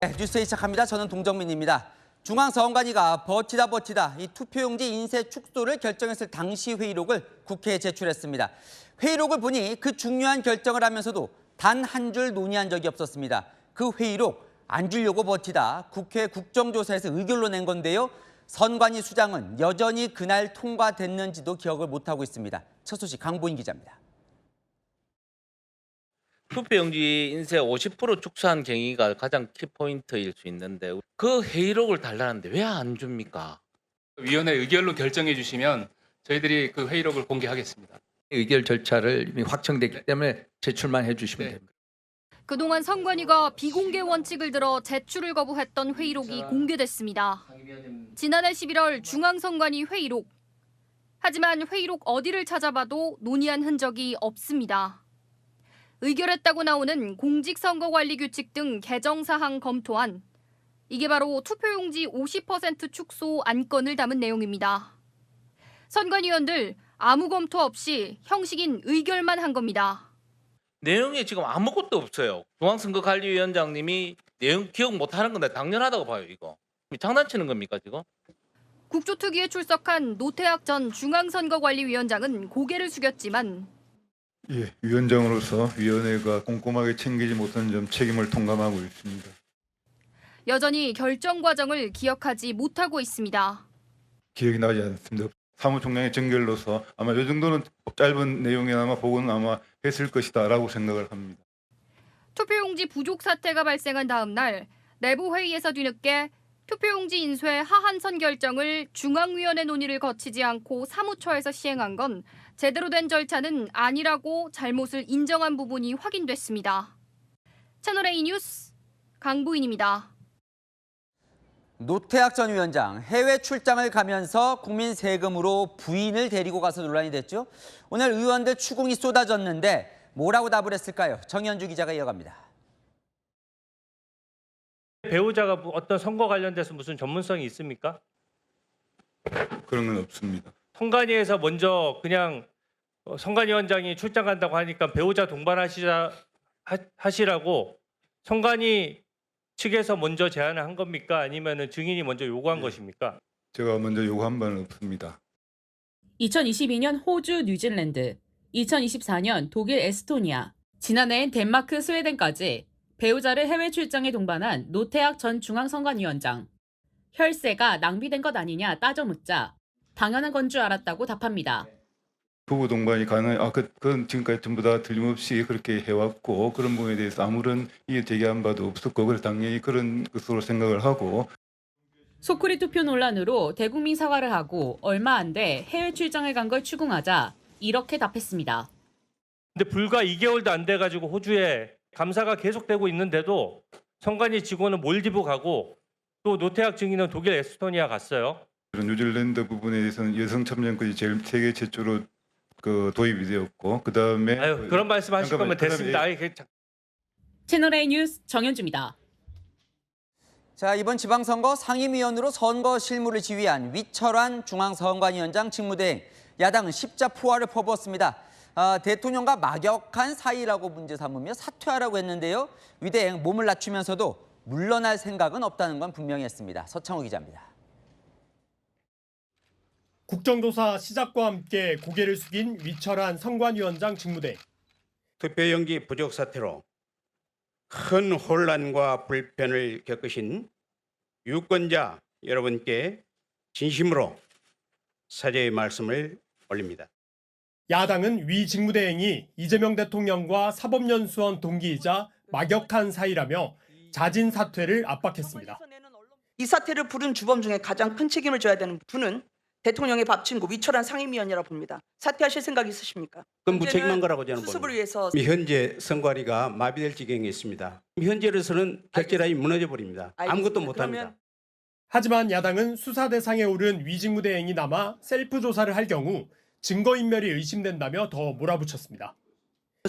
네, 뉴스에 시작합니다. 저는 동정민입니다. 중앙선관위가 버티다 이 투표용지 인쇄 축소를 결정했을 당시 회의록을 국회에 제출했습니다. 회의록을 보니 그 중요한 결정을 하면서도 단 한 줄 논의한 적이 없었습니다. 그 회의록 안 주려고 버티다 국회 국정조사에서 의결로 낸 건데요. 선관위 수장은 여전히 그날 통과됐는지도 기억을 못하고 있습니다. 첫 소식 강보인 기자입니다. 투표용지 인쇄 50% 축소한 경위가 가장 키포인트일 수 있는데 그 회의록을 달라는데 왜 안 줍니까? 위원회 의결로 결정해 주시면 저희들이 그 회의록을 공개하겠습니다. 의결 절차를 이미 확정됐기 때문에 제출만 해주시면 됩니다. 그동안 선관위가 비공개 원칙을 들어 제출을 거부했던 회의록이 공개됐습니다. 지난해 11월 중앙선관위 회의록. 하지만 회의록 어디를 찾아봐도 논의한 흔적이 없습니다. 의결했다고 나오는 공직선거관리규칙 등 개정사항 검토안. 이게 바로 투표용지 50% 축소 안건을 담은 내용입니다. 선관위원들 아무 검토 없이 형식인 의결만 한 겁니다. 내용에 지금 아무것도 없어요. 중앙선거관리위원장님이 내용 기억 못하는 건데 당연하다고 봐요. 이거 장난치는 겁니까 지금? 국조특위에 출석한 노태학 전 중앙선거관리위원장은 고개를 숙였지만 예, 위원장으로서 위원회가 꼼꼼하게 챙기지 못한 점 책임을 통감하고 있습니다. 여전히 결정 과정을 기억하지 못하고 있습니다. 기억이 나지 않습니다. 사무총장의 정결로서 아마 이 정도는 짧은 내용이나마 보고는 아마 했을 것이다라고 생각을 합니다. 투표용지 부족 사태가 발생한 다음 날 내부 회의에서 뒤늦게 투표용지 인쇄 하한선 결정을 중앙위원회 논의를 거치지 않고 사무처에서 시행한 건 제대로 된 절차는 아니라고 잘못을 인정한 부분이 확인됐습니다. 채널A 뉴스 강보인입니다. 노태학 전 위원장 해외 출장을 가면서 국민 세금으로 부인을 데리고 가서 논란이 됐죠. 오늘 의원들 추궁이 쏟아졌는데 뭐라고 답을 했을까요? 정현주 기자가 이어갑니다. 배우자가 어떤 선거 관련돼서 무슨 전문성이 있습니까? 그런 건 없습니다. 선관위에서 먼저 그냥 선관위원장이 출장 간다고 하니까 배우자 동반하시라고 선관위 측에서 먼저 제안을 한 겁니까? 아니면 증인이 먼저 요구한 것입니까? 제가 먼저 요구한 바는 없습니다. 2022년 호주, 뉴질랜드, 2024년 독일, 에스토니아, 지난해엔 덴마크, 스웨덴까지 배우자를 해외 출장에 동반한 노태학 전 중앙선관위원장. 혈세가 낭비된 것 아니냐 따져 묻자 당연한 건 줄 알았다고 답합니다. 부부 동반이 가능해. 그건 지금까지 전부 다 틀림없이 그렇게 해왔고 그런 부분에 대해서 아무런 이해 제기한 바도 없었고 그래서 당연히 그런 것으로 생각을 하고. 소쿠리 투표 논란으로 대국민 사과를 하고 얼마 안 돼 해외 출장을 간 걸 추궁하자 이렇게 답했습니다. 근데 불과 2개월도 안 돼가지고 호주에 감사가 계속되고 있는데도 선관위 직원은 몰디브 가고 또 노태학 증인은 독일, 에스토니아 갔어요. 뉴질랜드 부분에 대해서는 여성 참정권이 제일 세계 최초로 도입이 되었고 그 다음에 그런 말씀하실 거면 됐습니다. 채널A 뉴스 정현주입니다. 자, 이번 지방선거 상임위원으로 선거 실무를 지휘한 위철환 중앙선관위원장 직무대행, 야당은 십자포화를 퍼부었습니다. 대통령과 막역한 사이라고 문제 삼으며 사퇴하라고 했는데요. 위 대행 몸을 낮추면서도 물러날 생각은 없다는 건 분명히 했습니다. 서창호 기자입니다. 국정조사 시작과 함께 고개를 숙인 위철환 선관위원장 직무대행. 투표용지 부족 사태로 큰 혼란과 불편을 겪으신 유권자 여러분께 진심으로 사죄의 말씀을 올립니다. 야당은 위 직무대행이 이재명 대통령과 사법연수원 동기이자 막역한 사이라며 자진 사퇴를 압박했습니다. 이 사태를 부른 주범 중에 가장 큰 책임을 져야 되는 분은 대통령의 밥 친구 위철환 상임위원이라고 봅니다. 사퇴하실 생각 있으십니까? 그건 무책임한 거라고 저는 수습을 봅니다. 위해서 현재 선관위가 마비될 지경에 있습니다. 현재로서는 결재라인이 무너져 버립니다. 아무것도 못합니다. 하지만 야당은 수사 대상에 오른 위 직무대행이 남아 셀프 조사를 할 경우 증거인멸이 의심된다며 더 몰아붙였습니다.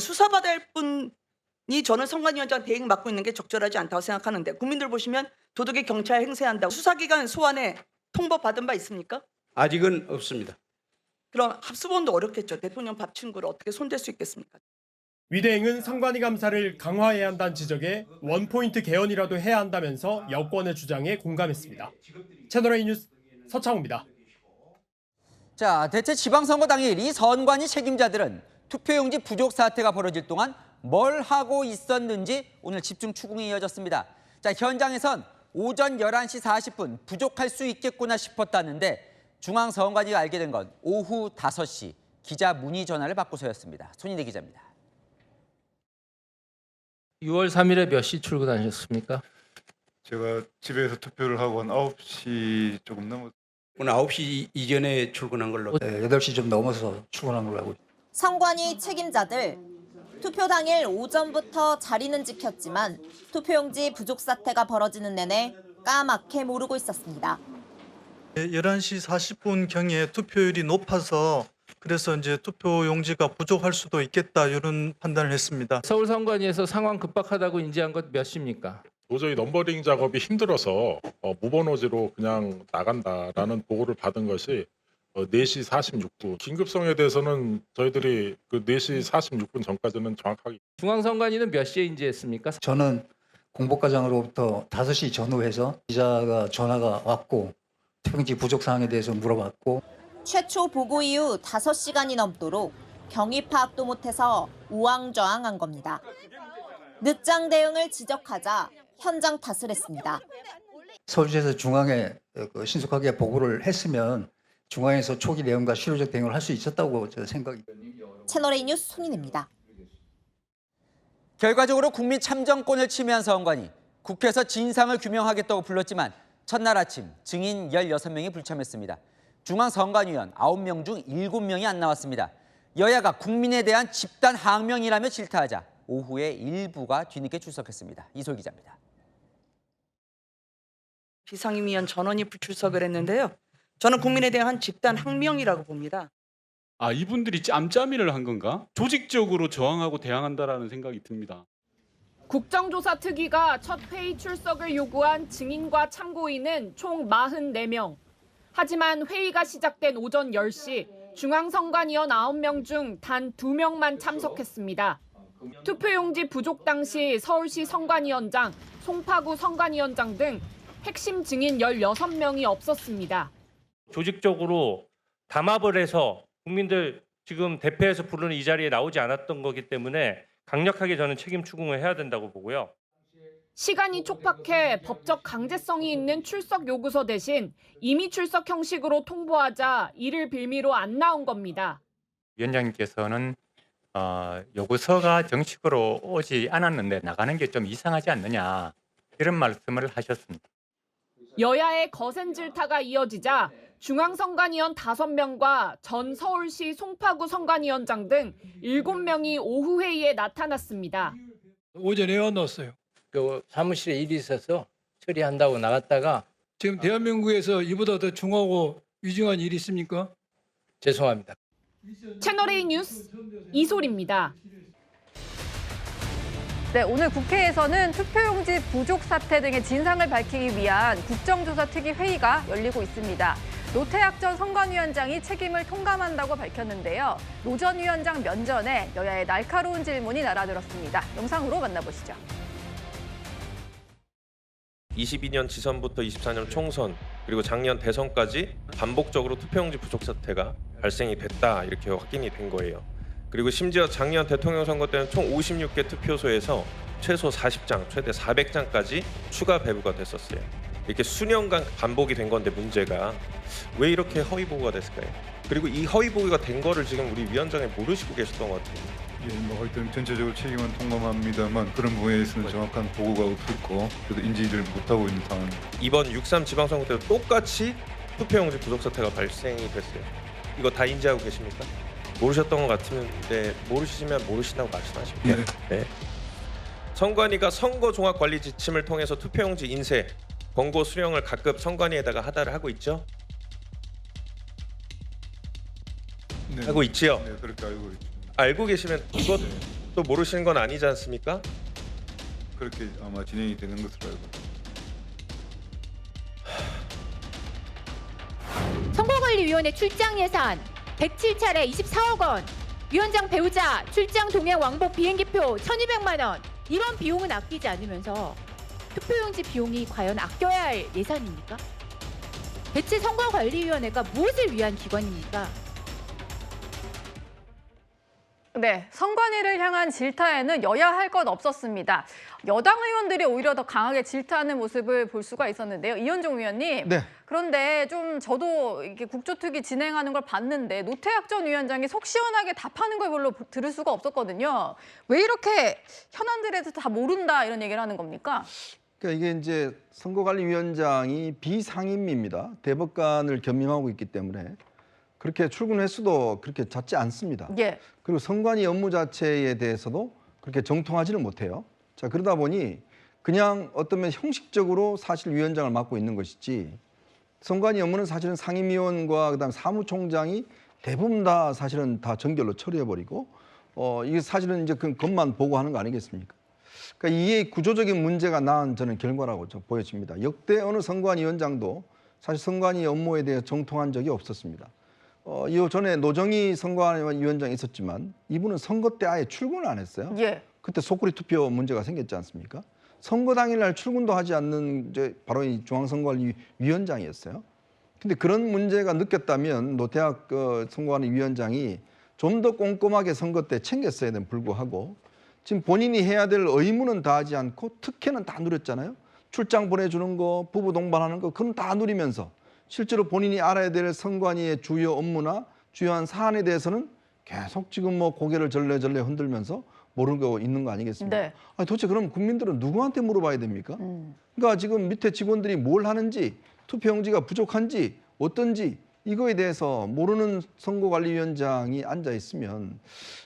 수사받아야 할 분이 저는 선관위원장 대행 맡고 있는 게 적절하지 않다고 생각하는데 국민들 보시면 도덕의 경찰 행세한다고 수사기관 소환에 통보 받은 바 있습니까? 아직은 없습니다. 그럼 합수본도 어렵겠죠. 대통령 밥 친구를 어떻게 손댈 수 있겠습니까? 위대행은 선관위 감사를 강화해야 한다는 지적에 원포인트 개헌이라도 해야 한다면서 여권의 주장에 공감했습니다. 채널A 뉴스 서창호입니다. 자, 대체 지방선거 당일 이 선관위 책임자들은 투표용지 부족 사태가 벌어질 동안 뭘 하고 있었는지 오늘 집중 추궁이 이어졌습니다. 자, 현장에선 오전 11시 40분 부족할 수 있겠구나 싶었다는데 중앙선관위가 알게 된 건 오후 5시 기자 문의 전화를 받고서였습니다. 손인대 기자입니다. 6월 3일에 몇 시 출근하셨습니까? 제가 집에서 투표를 하고 한 9시 조금 넘어. 오늘 9시 이전에 출근한 걸로. 네, 8시 좀 넘어서 출근한 걸로 알고 있습니다. 선관위 책임자들 투표 당일 오전부터 자리는 지켰지만 투표용지 부족 사태가 벌어지는 내내 까맣게 모르고 있었습니다. 11시 40분경에 투표율이 높아서 그래서 이제 투표용지가 부족할 수도 있겠다 이런 판단을 했습니다. 서울 선관위에서 상황 급박하다고 인지한 것 몇 시입니까? 도저히 넘버링 작업이 힘들어서 무번호지로 그냥 나간다라는 보고를 받은 것이 4시 46분. 긴급성에 대해서는 저희들이 그 4시 46분 전까지는 정확하게. 중앙선관위는 몇 시에 인지했습니까? 저는 공보과장으로부터 5시 전후해서 기자가 전화가 왔고 투표용지 부족 사항에 대해서 물어봤고 최초 보고 이후 5시간이 넘도록 경위 파악도 못해서 우왕좌왕한 겁니다. 늦장 대응을 지적하자 현장 탓을 했습니다. 서울시에서 중앙에 신속하게 보고를 했으면 중앙에서 초기 대응과 실효적 대응을 할 수 있었다고 저 생각이. 채널A 뉴스 손인혜입니다. 결과적으로 국민 참정권을 침해한 선관위, 국회에서 진상을 규명하겠다고 불렀지만 첫날 아침 증인 16명이 불참했습니다. 중앙선관위원 9명 중 7명이 안 나왔습니다. 여야가 국민에 대한 집단 항명이라며 질타하자 오후에 일부가 뒤늦게 출석했습니다. 이솔 기자입니다. 비상임위원 전원이 불출석을 했는데요. 저는 국민에 대한 집단 항명이라고 봅니다. 아, 이분들이 짬짬이를 한 건가? 조직적으로 저항하고 대항한다라는 생각이 듭니다. 국정조사 특위가 첫 회의 출석을 요구한 증인과 참고인은 총 44명. 하지만 회의가 시작된 오전 10시 중앙선관위원 9명 중 단 2명만 참석했습니다. 투표용지 부족 당시 서울시 선관위원장, 송파구 선관위원장 등 핵심 증인 16명이 없었습니다. 조직적으로 담합을 해서 국민들 지금 대표에서 부르는 이 자리에 나오지 않았던 거기 때문에 강력하게 저는 책임 추궁을 해야 된다고 보고요. 시간이 촉박해 법적 강제성이 있는 출석 요구서 대신 임의 출석 형식으로 통보하자 이를 빌미로 안 나온 겁니다. 위원장님께서는 요구서가 정식으로 오지 않았는데 나가는 게 좀 이상하지 않느냐 이런 말씀을 하셨습니다. 여야의 거센 질타가 이어지자 중앙선관위원 5명과 전 서울시 송파구 선관위원장 등 7명이 오후 회의에 나타났습니다. 오전에 왔어요. 그 사무실에 일이 있어서 처리한다고 나갔다가 지금 대한민국에서 이보다 더 중하고 위중한 일이 있습니까? 죄송합니다. 채널A 뉴스 이솔입니다. 네, 오늘 국회에서는 투표용지 부족 사태 등의 진상을 밝히기 위한 국정조사 특위 회의가 열리고 있습니다. 노태학 전 선관위원장이 책임을 통감한다고 밝혔는데요. 노 전 위원장 면전에 여야의 날카로운 질문이 날아들었습니다. 영상으로 만나보시죠. 22년 지선부터 24년 총선 그리고 작년 대선까지 반복적으로 투표용지 부족 사태가 발생이 됐다 이렇게 확인이 된 거예요. 그리고 심지어 작년 대통령 선거 때는 총 56개 투표소에서 최소 40장, 최대 400장까지 추가 배부가 됐었어요. 이렇게 수년간 반복이 된 건데 문제가 왜 이렇게 허위 보고가 됐을까요? 그리고 이 허위 보고가 된 거를 지금 우리 위원장이 모르시고 계셨던 것 같아요. 예, 뭐 하여튼 전체적으로 책임은 통감합니다만 그런 부분에 대해서는 정확한 보고가 없었고 그래도 인지를 못하고 있는 상황입니다. 이번 6.3 지방선거 때도 똑같이 투표용지 부족 사태가 발생이 됐어요. 이거 다 인지하고 계십니까? 모르셨던 것 같은데 모르시면 모르신다고 말씀하십니다. 네. 선관위가 선거종합관리 지침을 통해서 투표용지 인쇄, 권고 수령을 각급 선관위에다가 하달을 하고 있죠? 네. 하고 있지요? 네, 그렇게 알고 있죠. 알고 계시면 이것도 모르시는 건 아니지 않습니까? 그렇게 아마 진행이 되는 것으로 알고 선거관리위원회 출장 예산 107차례 24억 원, 위원장 배우자 출장 동행 왕복 비행기표 1,200만 원 이런 비용은 아끼지 않으면서 투표용지 비용이 과연 아껴야 할 예산입니까? 대체 선거관리위원회가 무엇을 위한 기관입니까? 네, 선관위를 향한 질타에는 여야 할 것 없었습니다. 여당 의원들이 오히려 더 강하게 질타하는 모습을 볼 수가 있었는데요. 이현종 위원님. 네. 그런데 좀 저도 이렇게 국조특위 진행하는 걸 봤는데 노태학 전 위원장이 속 시원하게 답하는 걸 별로 들을 수가 없었거든요. 왜 이렇게 현안들에서 다 모른다 이런 얘기를 하는 겁니까? 그러니까 이게 이제 선거관리위원장이 비상임입니다. 대법관을 겸임하고 있기 때문에 그렇게 출근 횟수도 그렇게 잦지 않습니다. 예. 그리고 선관위 업무 자체에 대해서도 그렇게 정통하지는 못해요. 자, 그러다 보니 그냥 어떤 면 형식적으로 사실 위원장을 맡고 있는 것이지 선관위 업무는 사실은 상임위원과 그다음에 사무총장이 대부분 다 사실은 다 정결로 처리해버리고 이게 사실은 이제 그것만 보고하는 거 아니겠습니까? 그러니까 이게 구조적인 문제가 낳은 저는 결과라고 보여집니다. 역대 어느 선관위원장도 사실 선관위 업무에 대해 정통한 적이 없었습니다. 이 전에 노정희 선관위원장이 있었지만 이분은 선거 때 아예 출근을 안 했어요. 예. 그때 속구리 투표 문제가 생겼지 않습니까? 선거 당일날 출근도 하지 않는 이제 바로 이 중앙선거관리위원장이었어요. 근데 그런 문제가 느꼈다면 노태학 선거관리위원장이 좀 더 꼼꼼하게 선거 때 챙겼어야 됨 불구하고 지금 본인이 해야 될 의무는 다 하지 않고 특혜는 다 누렸잖아요. 출장 보내주는 거, 부부 동반하는 거 그건 다 누리면서 실제로 본인이 알아야 될 선관위의 주요 업무나 주요한 사안에 대해서는 계속 지금 뭐 고개를 절레절레 흔들면서 모르고 있는 거 아니겠습니까? 네. 아니, 도대체 그럼 국민들은 누구한테 물어봐야 됩니까? 그러니까 지금 밑에 직원들이 뭘 하는지, 투표용지가 부족한지, 어떤지 이거에 대해서 모르는 선거관리위원장이 앉아 있으면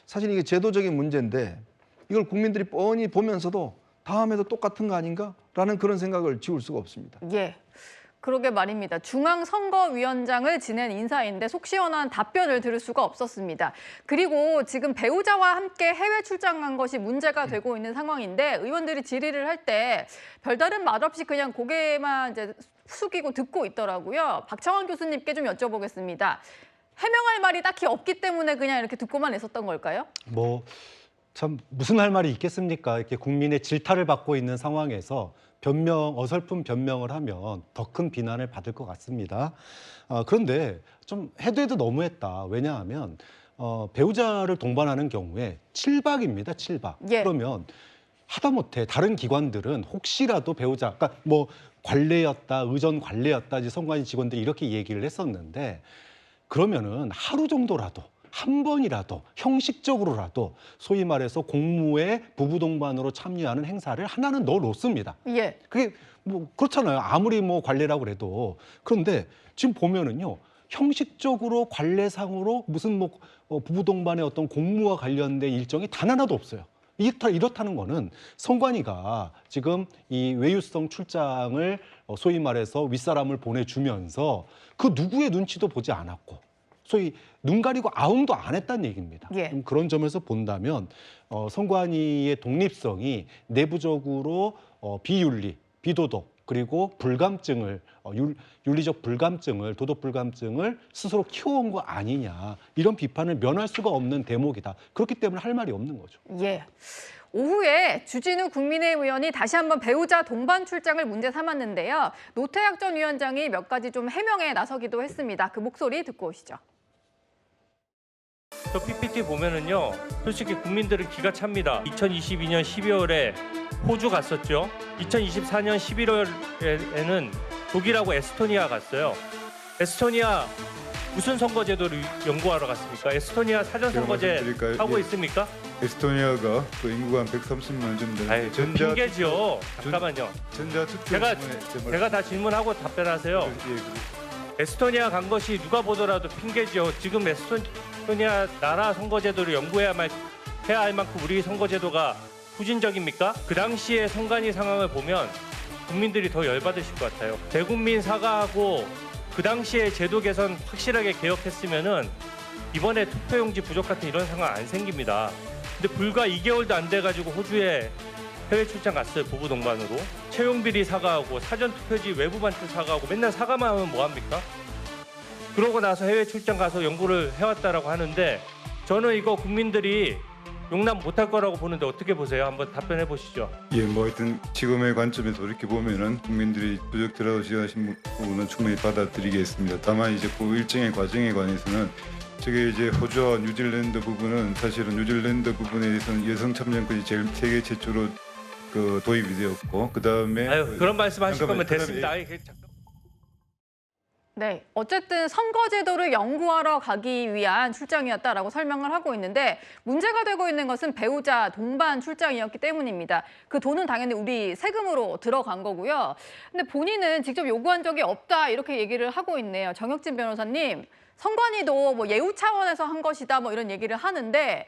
사실 이게 제도적인 문제인데 이걸 국민들이 뻔히 보면서도 다음에도 똑같은 거 아닌가라는 그런 생각을 지울 수가 없습니다. 예. 그러게 말입니다. 중앙선거위원장을 지낸 인사인데 속 시원한 답변을 들을 수가 없었습니다. 그리고 지금 배우자와 함께 해외 출장 간 것이 문제가 되고 있는 상황인데 의원들이 질의를 할 때 별다른 말 없이 그냥 고개만 이제 숙이고 듣고 있더라고요. 박창원 교수님께 좀 여쭤보겠습니다. 해명할 말이 딱히 없기 때문에 그냥 이렇게 듣고만 있었던 걸까요? 참 무슨 할 말이 있겠습니까? 이렇게 국민의 질타를 받고 있는 상황에서 어설픈 변명을 하면 더 큰 비난을 받을 것 같습니다. 그런데 좀 해도 너무했다. 왜냐하면 배우자를 동반하는 경우에 7박입니다. 7박. 예. 그러면 하다못해 다른 기관들은 혹시라도 배우자, 그러니까 뭐 관례였다, 의전 관례였다, 이제 선관위 직원들이 이렇게 얘기를 했었는데 그러면은 하루 정도라도 한 번이라도 형식적으로라도 소위 말해서 공무에 부부 동반으로 참여하는 행사를 하나는 넣어놓습니다. 예. 그게 뭐 그렇잖아요. 아무리 뭐 관례라고 그래도. 그런데 지금 보면은요. 형식적으로 관례상으로 무슨 뭐 부부 동반의 어떤 공무와 관련된 일정이 단 하나도 없어요. 이렇다는 거는 선관위가 지금 이 외유성 출장을 소위 말해서 윗사람을 보내주면서 그 누구의 눈치도 보지 않았고 소위 눈 가리고 아웅도 안 했다는 얘기입니다. 예. 좀 그런 점에서 본다면 선관위의 독립성이 내부적으로 비윤리, 비도덕 그리고 불감증을 윤리적 불감증을 도덕 불감증을 스스로 키워온 거 아니냐 이런 비판을 면할 수가 없는 대목이다. 그렇기 때문에 할 말이 없는 거죠. 예. 오후에 주진우 국민의힘 의원이 다시 한번 배우자 동반 출장을 문제 삼았는데요. 노태학 전 위원장이 몇 가지 좀 해명에 나서기도 했습니다. 그 목소리 듣고 오시죠. 저 PPT 보면은요, 솔직히 국민들은 기가 찹니다. 2022년 12월에 호주 갔었죠. 2024년 11월에는 독일하고 에스토니아 갔어요. 에스토니아 무슨 선거제도를 연구하러 갔습니까? 에스토니아 사전 선거제 하고 있습니까? 에스토니아가 그 인구가 한 130만 좀 되는 핑계죠. 잠깐만요. 제가 다 질문하고 답변하세요. 에스토니아 간 것이 누가 보더라도 핑계죠. 지금 에스토니아 나라 선거제도를 연구해야 할 만큼 우리 선거제도가 후진적입니까? 그 당시의 선관위 상황을 보면 국민들이 더 열받으실 것 같아요. 대국민 사과하고 그 당시에 제도 개선 확실하게 개혁했으면은 이번에 투표용지 부족 같은 이런 상황 안 생깁니다. 근데 불과 2개월도 안 돼가지고 호주에 해외 출장 갔어요. 부부 동반으로. 채용 비리 사과하고 사전 투표지 외부 반출 사과하고 맨날 사과만 하면 뭐합니까? 그러고 나서 해외 출장 가서 연구를 해왔다라고 하는데 저는 이거 국민들이 용납 못할 거라고 보는데 어떻게 보세요? 한번 답변해 보시죠. 예, 뭐 하여튼 지금의 관점에서 이렇게 보면은 국민들이 부적절하다고 지적하신 부분은 충분히 받아들이겠습니다. 다만 이제 그 일정의 과정에 관해서는 저게 이제 호주와 뉴질랜드 부분은 사실은 뉴질랜드 부분에 대해서는 여성 참정권이 제일 세계 최초로 그 도입이 되었고 그 다음에 그런 말씀하실 거면 됐습니다. 네, 어쨌든 선거제도를 연구하러 가기 위한 출장이었다라고 설명을 하고 있는데 문제가 되고 있는 것은 배우자 동반 출장이었기 때문입니다. 그 돈은 당연히 우리 세금으로 들어간 거고요. 근데 본인은 직접 요구한 적이 없다 이렇게 얘기를 하고 있네요. 정혁진 변호사님, 선관위도 뭐 예우 차원에서 한 것이다 뭐 이런 얘기를 하는데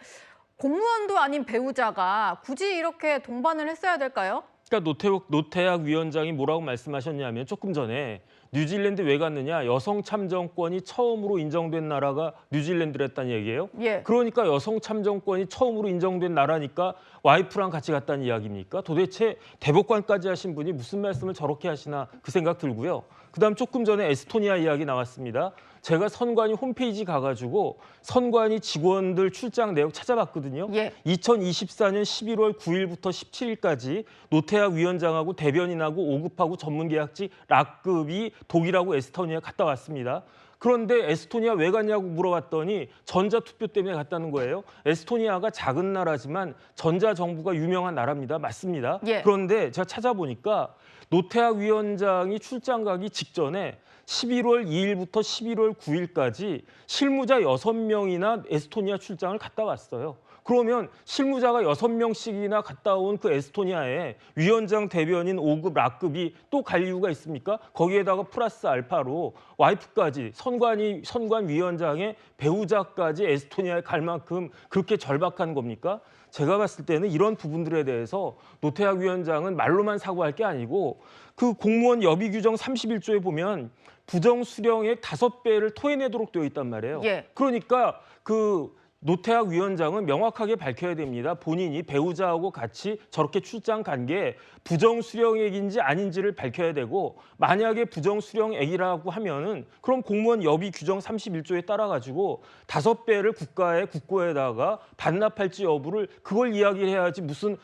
공무원도 아닌 배우자가 굳이 이렇게 동반을 했어야 될까요? 그러니까 노태학 위원장이 뭐라고 말씀하셨냐면 조금 전에 뉴질랜드 왜 갔느냐, 여성 참정권이 처음으로 인정된 나라가 뉴질랜드랬다는 얘기예요. 예. 그러니까 여성 참정권이 처음으로 인정된 나라니까 와이프랑 같이 갔다는 이야기입니까? 도대체 대법관까지 하신 분이 무슨 말씀을 저렇게 하시나 그 생각 들고요. 그다음 조금 전에 에스토니아 이야기 나왔습니다. 제가 선관위 홈페이지 가가지고 선관위 직원들 출장 내역 찾아봤거든요. 예. 2024년 11월 9일부터 17일까지 노태학 위원장하고 대변인하고 5급하고 전문계약직 락급이 독일하고 에스토니아 갔다 왔습니다. 그런데 에스토니아 왜 갔냐고 물어봤더니 전자투표 때문에 갔다는 거예요. 에스토니아가 작은 나라지만 전자정부가 유명한 나라입니다. 맞습니다. 예. 그런데 제가 찾아보니까 노태학 위원장이 출장 가기 직전에 11월 2일부터 11월 9일까지 실무자 6명이나 에스토니아 출장을 갔다 왔어요. 그러면 실무자가 6명씩이나 갔다 온 그 에스토니아에 위원장 대변인 5급 락급이 또 갈 이유가 있습니까? 거기에다가 플러스 알파로 와이프까지 선관 위원장의 배우자까지 에스토니아에 갈 만큼 그렇게 절박한 겁니까? 제가 봤을 때는 이런 부분들에 대해서 노태학 위원장은 말로만 사과할 게 아니고 그 공무원 여비 규정 31조에 보면 부정 수령액 5배를 토해내도록 되어 있단 말이에요. 예. 그러니까 그 노태학 위원장은 명확하게 밝혀야 됩니다. 본인이 배우자하고 같이 저렇게 출장 간 게 부정 수령액인지 아닌지를 밝혀야 되고, 만약에 부정 수령액이라고 하면은 그럼 공무원 여비 규정 31조에 따라 가지고 5배를 국고에다가 반납할지 여부를 그걸 이야기를 해야지 무슨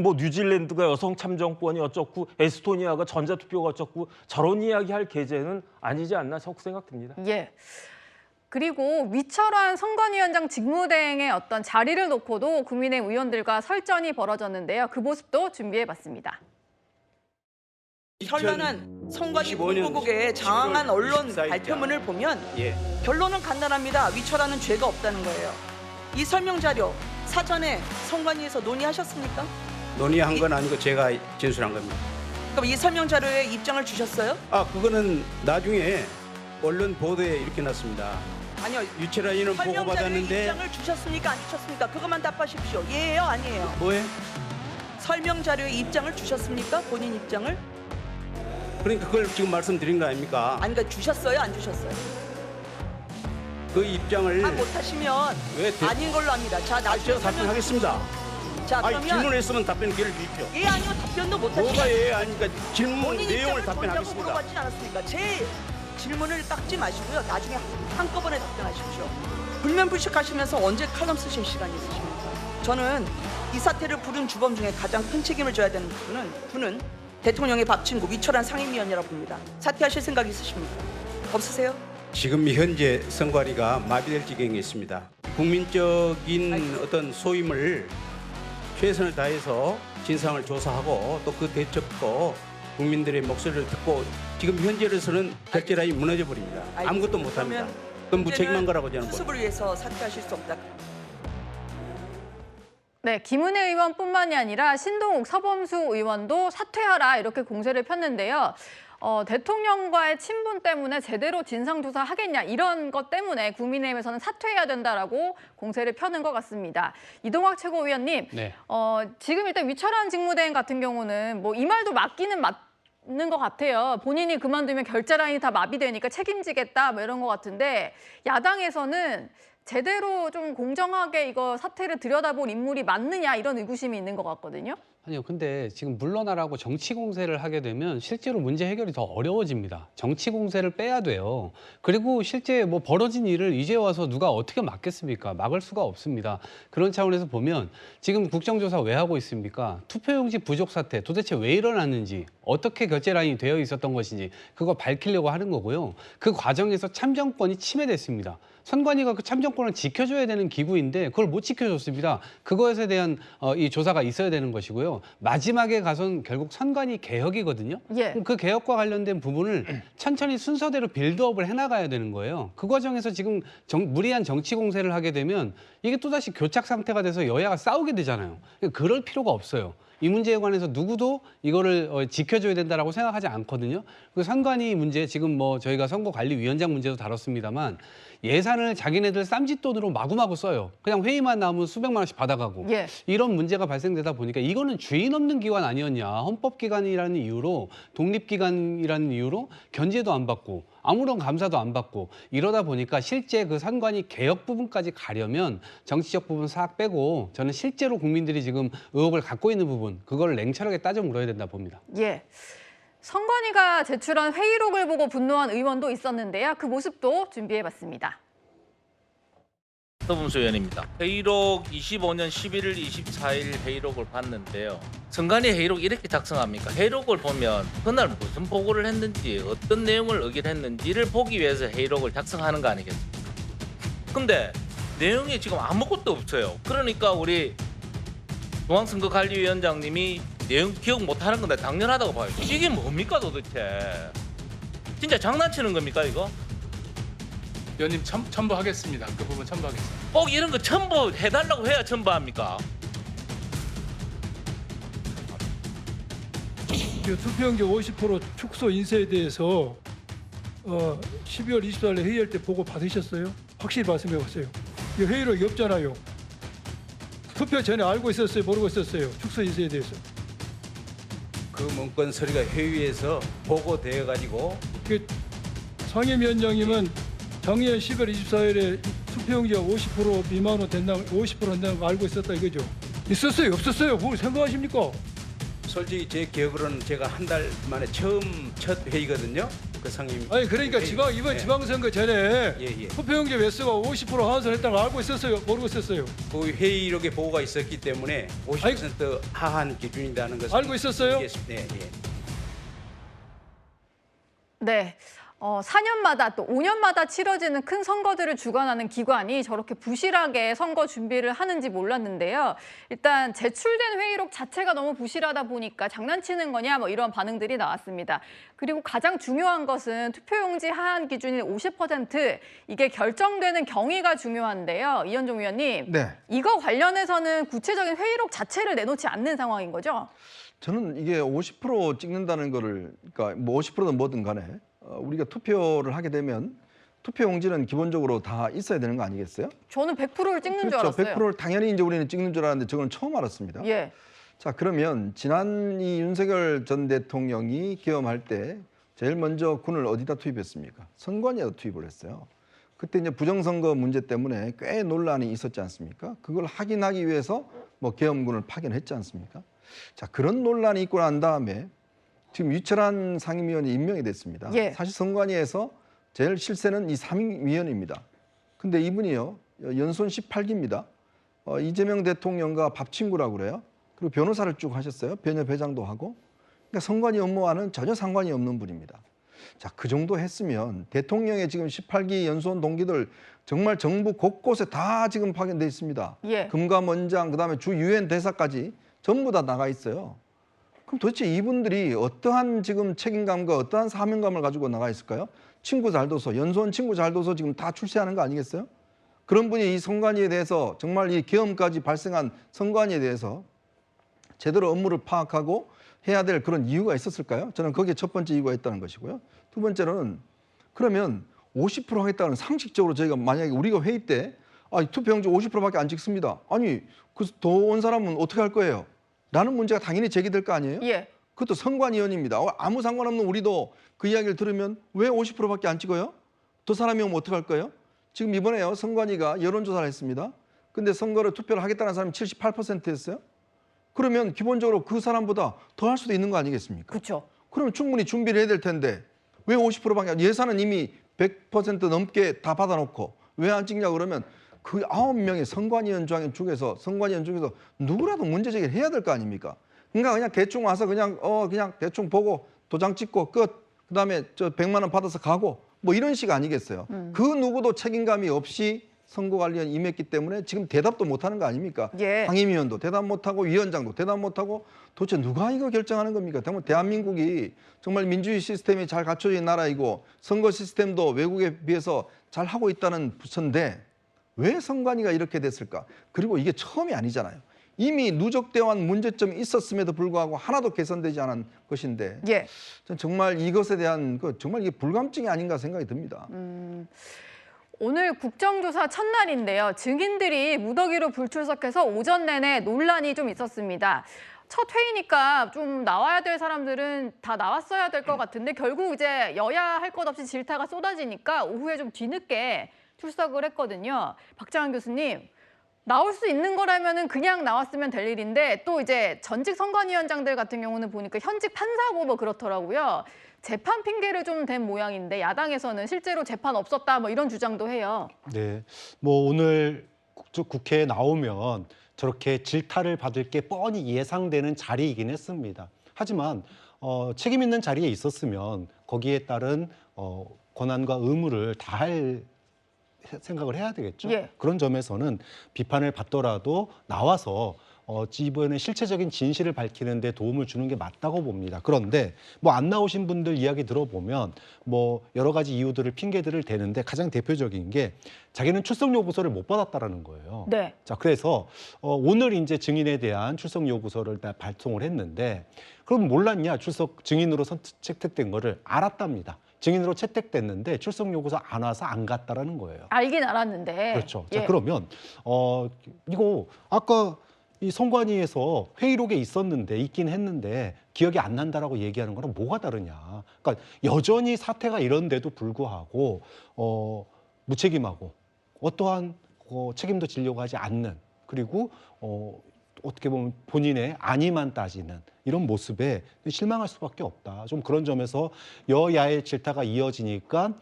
뭐 뉴질랜드가 여성 참정권이 어쩌고 에스토니아가 전자투표가 어쩌고 저런 이야기할 계제는 아니지 않나 생각됩니다. 예. 그리고 위철한 선관위원장 직무대행의 어떤 자리를 놓고도 국민의힘 의원들과 설전이 벌어졌는데요. 그 모습도 준비해봤습니다. 현란한 선관위 공보국의 장황한 언론 발표문을 보면 결론은 간단합니다. 위철하는 죄가 없다는 거예요. 이 설명 자료 사전에 선관위에서 논의하셨습니까? 논의한 건 아니고 제가 진술한 겁니다. 그럼 이 설명 자료에 입장을 주셨어요? 그거는 나중에 언론 보도에 이렇게 났습니다. 아니요. 유철한이는 보고받았는데. 입장을 주셨습니까? 안 주셨습니까? 그것만 답하십시오. 예예요? 아니에요? 뭐에? 설명 자료에 입장을 주셨습니까? 본인 입장을? 그러니까 그걸 지금 말씀드린 거 아닙니까? 아니, 그러니까 주셨어요? 안 주셨어요? 그 입장을 못하시면 아닌 걸로 합니다. 자, 나중에 제가 답변하겠습니다. 자, 그러면 질문했으면 답변 기회를 주십시오. 예, 아니요. 답변도 못하시면 뭐가 예, 아니니까 질문 내용을 답변하겠습니다. 물어봤지 않았습니까? 제 질문을 닦지 마시고요. 나중에 한꺼번에 답변하십시오. 불면불식하시면서 언제 칼럼 쓰실 시간이 있으십니까? 저는 이 사태를 부른 주범 중에 가장 큰 책임을 져야 되는 분은 대통령의 밥 친구 위철한 상임위원이라고 봅니다. 사퇴하실 생각 있으십니까? 없으세요? 지금 현재 선관위가 마비될 지경에 있습니다. 국민적인 어떤 소임을 최선을 다해서 진상을 조사하고 또 그 대책도 국민들의 목소리를 듣고 지금 현재로서는 결재라인이 무너져 버립니다. 아무것도 못합니다. 그건 무책임한 거라고 저는 봅니다. 수습을 위해서 사퇴하실 수 없다. 네, 김은혜 의원뿐만이 아니라 신동욱, 서범수 의원도 사퇴하라 이렇게 공세를 폈는데요. 대통령과의 친분 때문에 제대로 진상조사하겠냐 이런 것 때문에 국민의힘에서는 사퇴해야 된다라고 공세를 펴는 것 같습니다. 이동학 최고위원님, 네. 지금 일단 위철한 직무대행 같은 경우는 뭐 이 말도 맞기는 맞는 것 같아요. 본인이 그만두면 결재라인이 다 마비되니까 책임지겠다 뭐 이런 것 같은데 야당에서는 제대로 좀 공정하게 이거 사태를 들여다볼 인물이 맞느냐 이런 의구심이 있는 것 같거든요. 아니요. 근데 지금 물러나라고 정치 공세를 하게 되면 실제로 문제 해결이 더 어려워집니다. 정치 공세를 빼야 돼요. 그리고 실제 뭐 벌어진 일을 이제 와서 누가 어떻게 막겠습니까? 막을 수가 없습니다. 그런 차원에서 보면 지금 국정조사 왜 하고 있습니까? 투표용지 부족 사태 도대체 왜 일어났는지, 어떻게 결제 라인이 되어 있었던 것인지 그거 밝히려고 하는 거고요. 그 과정에서 참정권이 침해됐습니다. 선관위가 그 참정권을 지켜줘야 되는 기구인데 그걸 못 지켜줬습니다. 그것에 대한 이 조사가 있어야 되는 것이고요. 마지막에 가서는 결국 선관위 개혁이거든요. 예. 그 개혁과 관련된 부분을 천천히 순서대로 빌드업을 해나가야 되는 거예요. 그 과정에서 지금 무리한 정치 공세를 하게 되면 이게 또다시 교착 상태가 돼서 여야가 싸우게 되잖아요. 그럴 필요가 없어요. 이 문제에 관해서 누구도 이거를 지켜줘야 된다라고 생각하지 않거든요. 그 선관위 문제 지금 뭐 저희가 선거관리위원장 문제도 다뤘습니다만 예산을 자기네들 쌈짓돈으로 마구마구 써요. 그냥 회의만 나오면 수백만 원씩 받아가고 예. 이런 문제가 발생되다 보니까 이거는 주인 없는 기관 아니었냐. 헌법기관이라는 이유로 독립기관이라는 이유로 견제도 안 받고 아무런 감사도 안 받고 이러다 보니까 실제 그 선관위 개혁 부분까지 가려면 정치적 부분 싹 빼고 저는 실제로 국민들이 지금 의혹을 갖고 있는 부분 그걸 냉철하게 따져 물어야 된다 봅니다. 예. 선관위가 제출한 회의록을 보고 분노한 의원도 있었는데요. 그 모습도 준비해봤습니다. 서범수 의원입니다. 회의록 25년 11일, 24일 회의록을 봤는데요. 선관위 회의록 이렇게 작성합니까? 회의록을 보면 그날 무슨 보고를 했는지 어떤 내용을 의결했는지를 보기 위해서 회의록을 작성하는 거 아니겠습니까? 근데 내용이 지금 아무것도 없어요. 그러니까 우리 중앙선거관리위원장님이 내용 기억 못하는 건데 당연하다고 봐요. 이게 뭡니까 도대체? 진짜 장난치는 겁니까 이거? 위원님 첨부하겠습니다. 그 부분 첨부하겠습니다. 꼭 이런 거 첨부해달라고 해야 첨부합니까? 투표용지 50% 축소 인쇄에 대해서 12월 24일에 회의할 때 보고 받으셨어요? 확실히 말씀해 보세요. 이 회의록이 없잖아요. 투표 전에 알고 있었어요? 모르고 있었어요? 축소 인쇄에 대해서. 그 문건 서류가 회의에서 보고되어 가지고 상임위원장님은 작년 10월 24일에 투표용지가 50% 미만으로 된다는 50% 된다는 거 알고 있었다 이거죠. 있었어요? 없었어요? 뭘 생각하십니까? 솔직히 제 기억으로는 제가 한 달 만에 첫 회의거든요. 그 상임. 아니 그러니까 회의. 이번 네. 지방선거 전에 예. 투표용지 매수가 50% 하한선했다는 거 알고 있었어요? 모르고 있었어요? 그 회의록에 보고가 있었기 때문에 50% 하한 기준이라는 것을 알고 있었어요? 네. 네. 4년마다 또 5년마다 치러지는 큰 선거들을 주관하는 기관이 저렇게 부실하게 선거 준비를 하는지 몰랐는데요. 일단 제출된 회의록 자체가 너무 부실하다 보니까 장난치는 거냐 뭐 이런 반응들이 나왔습니다. 그리고 가장 중요한 것은 투표용지 하한 기준인 50% 이게 결정되는 경위가 중요한데요. 이현종 위원님, 네. 이거 관련해서는 구체적인 회의록 자체를 내놓지 않는 상황인 거죠? 저는 이게 50% 찍는다는 거를 그러니까 뭐 50%든 뭐든 간에 우리가 투표를 하게 되면 투표용지는 기본적으로 다 있어야 되는 거 아니겠어요? 저는 100%를 찍는 줄 알았어요. 100%를 당연히 이제 우리는 찍는 줄 알았는데 저건 처음 알았습니다. 예. 자, 그러면 지난 이 윤석열 전 대통령이 계엄할 때 제일 먼저 군을 어디다 투입했습니까? 선관위에다 투입을 했어요. 그때 이제 부정선거 문제 때문에 꽤 논란이 있었지 않습니까? 그걸 확인하기 위해서 뭐 계엄군을 파견했지 않습니까? 자, 그런 논란이 있고 난 다음에 지금 유철한 상임위원이 임명이 됐습니다. 예. 사실 선관위에서 제일 실세는 이 상임위원입니다. 근데 이분이요, 연손 18기입니다. 이재명 대통령과 밥친구라고 그래요. 그리고 변호사를 쭉 하셨어요. 변협 회장도 하고. 그러니까 선관위 업무와는 전혀 상관이 없는 분입니다. 자, 그 정도 했으면 대통령의 지금 18기 연수원 동기들 정말 정부 곳곳에 다 지금 파견돼 있습니다. 예. 금감원장, 그다음에 주 유엔 대사까지 전부 다 나가 있어요. 그럼 도대체 이분들이 어떠한 지금 책임감과 어떠한 사명감을 가지고 나가 있을까요? 친구 잘 둬서, 연수원 친구 잘 둬서 지금 다 출세하는 거 아니겠어요? 그런 분이 이 선관위에 대해서 정말 이 계엄까지 발생한 선관위에 대해서 제대로 업무를 파악하고 해야 될 그런 이유가 있었을까요? 저는 거기에 첫 번째 이유가 있다는 것이고요. 두 번째로는 그러면 50% 하겠다는 상식적으로 저희가 만약에 우리가 회의 때 투표용지 50%밖에 안 찍습니다. 아니, 그 더 온 사람은 어떻게 할 거예요? 라는 문제가 당연히 제기될 거 아니에요? 예. 그것도 선관위원입니다. 아무 상관없는 우리도 그 이야기를 들으면 왜 50%밖에 안 찍어요? 더 사람이 오면 어떡할 거예요? 지금 이번에요, 선관위가 여론조사를 했습니다. 근데 선거를 투표를 하겠다는 사람이 78%였어요. 그러면 기본적으로 그 사람보다 더 할 수도 있는 거 아니겠습니까? 그렇죠. 그러면 충분히 준비를 해야 될 텐데 왜 50%밖에 예산은 이미 100% 넘게 다 받아놓고 왜 안 찍냐 그러면 그 9명의 선관위원 중에서 누구라도 문제 제기를 해야 될 거 아닙니까? 그러니까 그냥 대충 와서 그냥 대충 보고 도장 찍고 끝. 그다음에 저 100만 원 받아서 가고 뭐 이런 식 아니겠어요? 그 누구도 책임감이 없이 선거관리위원 임했기 때문에 지금 대답도 못하는 거 아닙니까? 예. 상임위원도 대답 못하고 위원장도 대답 못하고 도대체 누가 이거 결정하는 겁니까? 대한민국이 정말 민주주의 시스템이 잘 갖춰진 나라이고 선거 시스템도 외국에 비해서 잘 하고 있다는 부처인데 왜 선관위가 이렇게 됐을까? 그리고 이게 처음이 아니잖아요. 이미 누적되어 온 문제점이 있었음에도 불구하고 하나도 개선되지 않은 것인데 예. 전 정말 이것에 대한 정말 이게 불감증이 아닌가 생각이 듭니다. 오늘 국정조사 첫날인데요. 증인들이 무더기로 불출석해서 오전 내내 논란이 좀 있었습니다. 첫 회의니까 좀 나와야 될 사람들은 다 나왔어야 될 것 같은데 결국 이제 여야 할 것 없이 질타가 쏟아지니까 오후에 좀 뒤늦게 출석을 했거든요. 박장한 교수님, 나올 수 있는 거라면은 그냥 나왔으면 될 일인데 또 이제 전직 선관위원장들 같은 경우는 보니까 현직 판사고 뭐 그렇더라고요. 재판 핑계를 좀 댄 모양인데 야당에서는 실제로 재판 없었다 뭐 이런 주장도 해요. 네, 뭐 오늘 국회에 나오면 저렇게 질타를 받을 게 뻔히 예상되는 자리이긴 했습니다. 하지만 책임 있는 자리에 있었으면 거기에 따른 권한과 의무를 다할 생각을 해야 되겠죠. 예. 그런 점에서는 비판을 받더라도 나와서 이번에 실체적인 진실을 밝히는 데 도움을 주는 게 맞다고 봅니다. 그런데 뭐 안 나오신 분들 이야기 들어보면 뭐 여러 가지 이유들을 핑계들을 대는데 가장 대표적인 게 자기는 출석 요구서를 못 받았다라는 거예요. 네. 자, 그래서 오늘 이제 증인에 대한 출석 요구서를 다 발송을 했는데 그럼 몰랐냐? 출석 증인으로 채택된 거를 알았답니다. 증인으로 채택됐는데 출석 요구서 안 와서 안 갔다라는 거예요. 알긴 알았는데. 그렇죠. 예. 자, 그러면 이거 아까 이 선관위에서 회의록에 있긴 했는데 기억이 안 난다라고 얘기하는 거랑 뭐가 다르냐. 그러니까 여전히 사태가 이런데도 불구하고 무책임하고 어떠한 책임도 지려고 하지 않는 그리고 어떻게 보면 본인의 안위만 따지는 이런 모습에 실망할 수밖에 없다. 좀 그런 점에서 여야의 질타가 이어지니까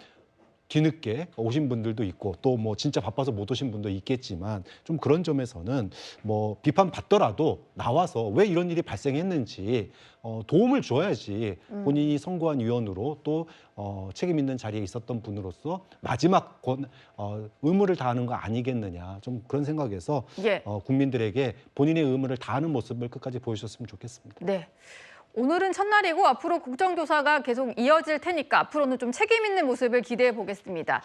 뒤늦게 오신 분들도 있고 또 뭐 진짜 바빠서 못 오신 분도 있겠지만 좀 그런 점에서는 뭐 비판 받더라도 나와서 왜 이런 일이 발생했는지 도움을 줘야지 본인이 선거한 위원으로 또 책임 있는 자리에 있었던 분으로서 마지막 의무를 다하는 거 아니겠느냐 좀 그런 생각에서 예. 국민들에게 본인의 의무를 다하는 모습을 끝까지 보여주셨으면 좋겠습니다. 네. 오늘은 첫날이고 앞으로 국정조사가 계속 이어질 테니까 앞으로는 좀 책임 있는 모습을 기대해 보겠습니다.